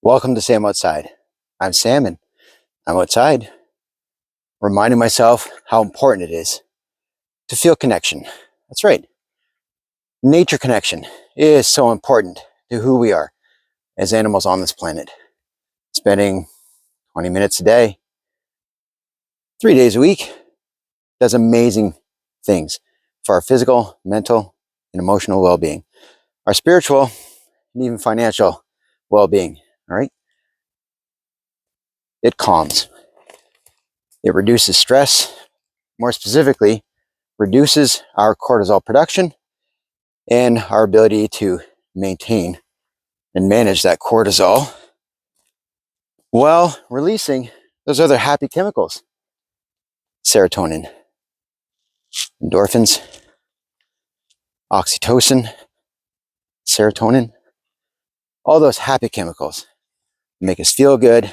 Welcome to Sam Outside. I'm Sam and I'm outside, reminding myself how important it is to feel connection. That's right. Nature connection is so important to who we are as animals on this planet. Spending 20 minutes a day, 3 days a week, does amazing things for our physical, mental, and emotional well-being, our spiritual, and even financial well-being. All right. It calms. It reduces stress. More specifically, reduces our cortisol production and our ability to maintain and manage that cortisol while releasing those other happy chemicals. Serotonin, endorphins, oxytocin, serotonin, all those happy chemicals that make us feel good,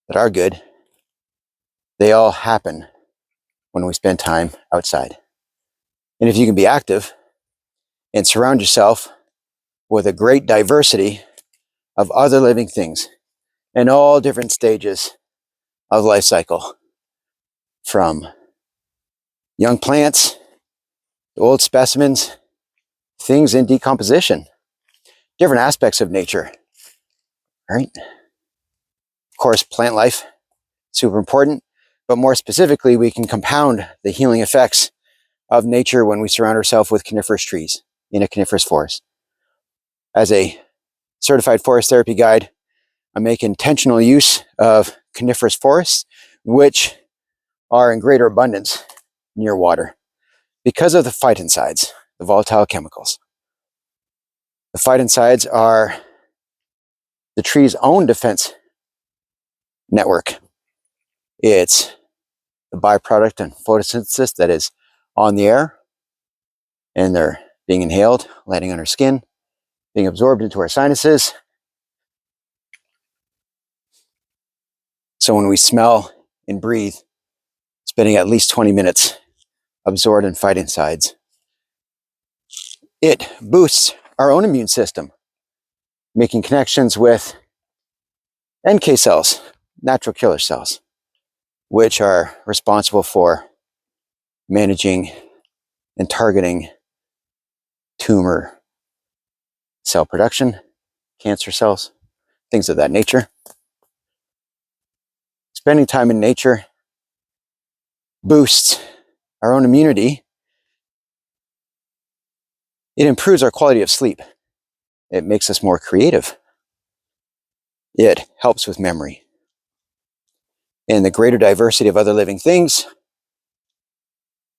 that are good, they all happen when we spend time outside. And if you can be active and surround yourself with a great diversity of other living things in all different stages of life cycle, from young plants to old specimens, things in decomposition, different aspects of nature, right? Of course, plant life, super important, but more specifically, we can compound the healing effects of nature when we surround ourselves with coniferous trees in a coniferous forest. As a certified forest therapy guide, I make intentional use of coniferous forests, which are in greater abundance near water because of the phytoncides, the volatile chemicals. The phytoncides are the tree's own defense network. It's the byproduct and photosynthesis that is on the air, and they're being inhaled, landing on our skin, being absorbed into our sinuses. So when we smell and breathe, spending at least 20 minutes absorbed in phytoncides, it boosts our own immune system, making connections with NK cells, natural killer cells, which are responsible for managing and targeting tumor cell production, cancer cells, things of that nature. Spending time in nature boosts our own immunity. It improves our quality of sleep. It makes us more creative. It helps with memory. And the greater diversity of other living things,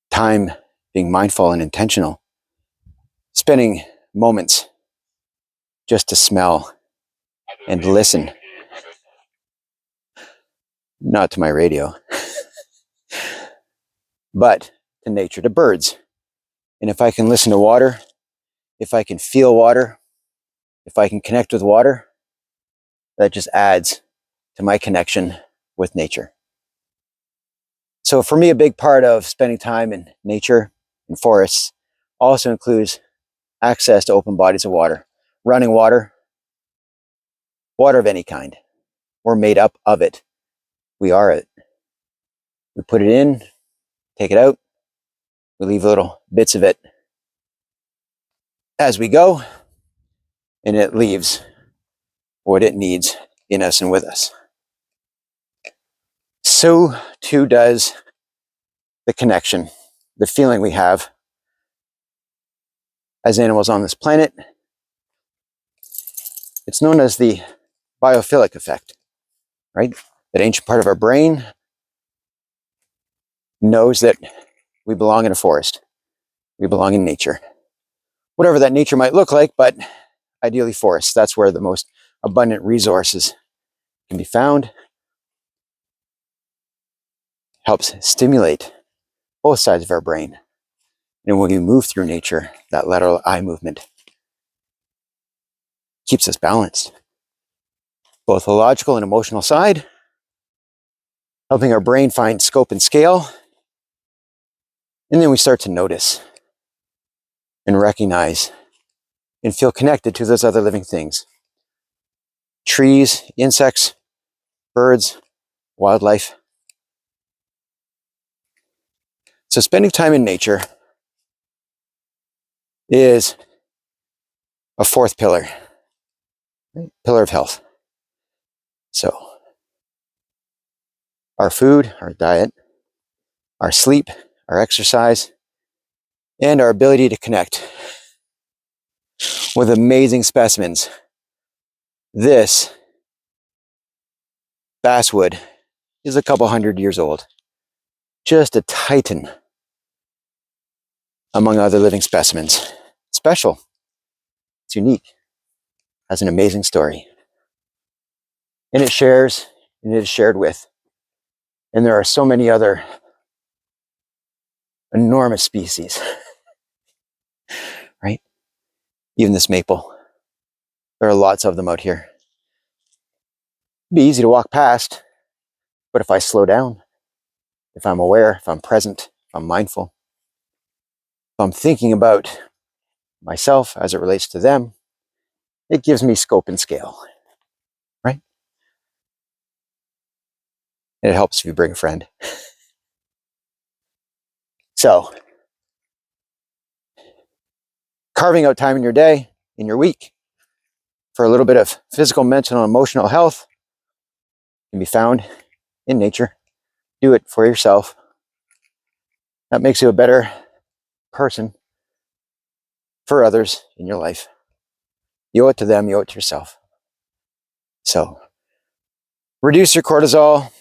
time being mindful and intentional, spending moments just to smell and listen, not to my radio, but to nature, to birds. And if I can listen to water, if I can feel water, if I can connect with water, that just adds to my connection with nature. So for me, a big part of spending time in nature and forests also includes access to open bodies of water, running water, water of any kind. We're made up of it. We are it. We put it in, take it out, we leave little bits of it as we go, and it leaves what it needs in us and with us. So too does the connection, the feeling we have as animals on this planet. It's known as the biophilic effect, right? That ancient part of our brain knows that we belong in a forest. We belong in nature. Whatever that nature might look like, but ideally forests. That's where the most abundant resources can be found. Helps stimulate both sides of our brain. And when we move through nature, that lateral eye movement keeps us balanced. Both the logical and emotional side, helping our brain find scope and scale. And then we start to notice and recognize and feel connected to those other living things. trees, insects, birds, wildlife. So spending time in nature is a fourth pillar, right? Pillar of health. So our food, our diet, our sleep, our exercise, and our ability to connect with amazing specimens. This basswood is a couple 100 years old. Just a titan among other living specimens. Special. It's unique. Has an amazing story. And it shares, and it is shared with. And there are so many other enormous species, right? Even this maple. There are lots of them out here. It'd be easy to walk past, but if I slow down, if I'm aware, if I'm present, if I'm mindful, if I'm thinking about myself as it relates to them, it gives me scope and scale, right? And it helps if you bring a friend. So, carving out time in your day, in your week, for a little bit of physical, mental, and emotional health can be found in nature. Do it for yourself. That makes you a better person for others in your life. You owe it to them, you owe it to yourself. So, reduce your cortisol,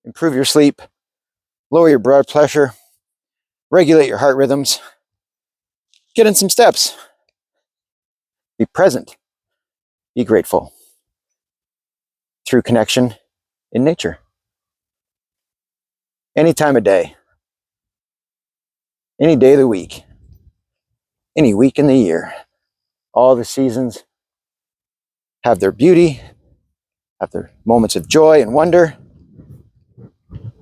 improve your sleep, lower your blood pressure, regulate your heart rhythms, get in some steps. Be present, be grateful through connection in nature. Any time of day, any day of the week, any week in the year, all the seasons have their beauty, have their moments of joy and wonder,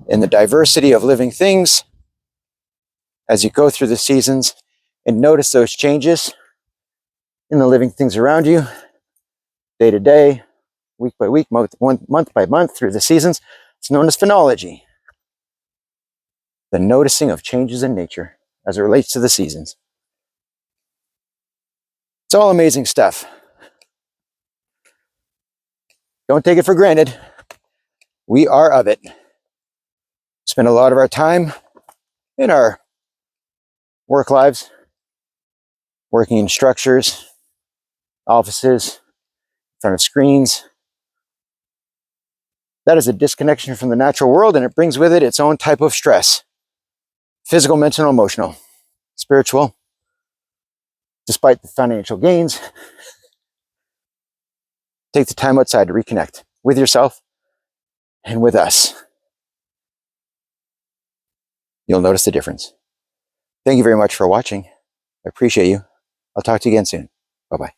and the diversity of living things as you go through the seasons and notice those changes in the living things around you, day to day, week by week, month by month, through the seasons. It's known as phenology. The noticing of changes in nature as it relates to the seasons. It's all amazing stuff. Don't take it for granted. We are of it. Spend a lot of our time in our work lives, working in structures, offices, in front of screens. That is a disconnection from the natural world, and it brings with it its own type of stress. Physical, mental, emotional, spiritual. Despite the financial gains, take the time outside to reconnect with yourself and with us. You'll notice the difference. Thank you very much for watching. I appreciate you. I'll talk to you again soon. Bye-bye.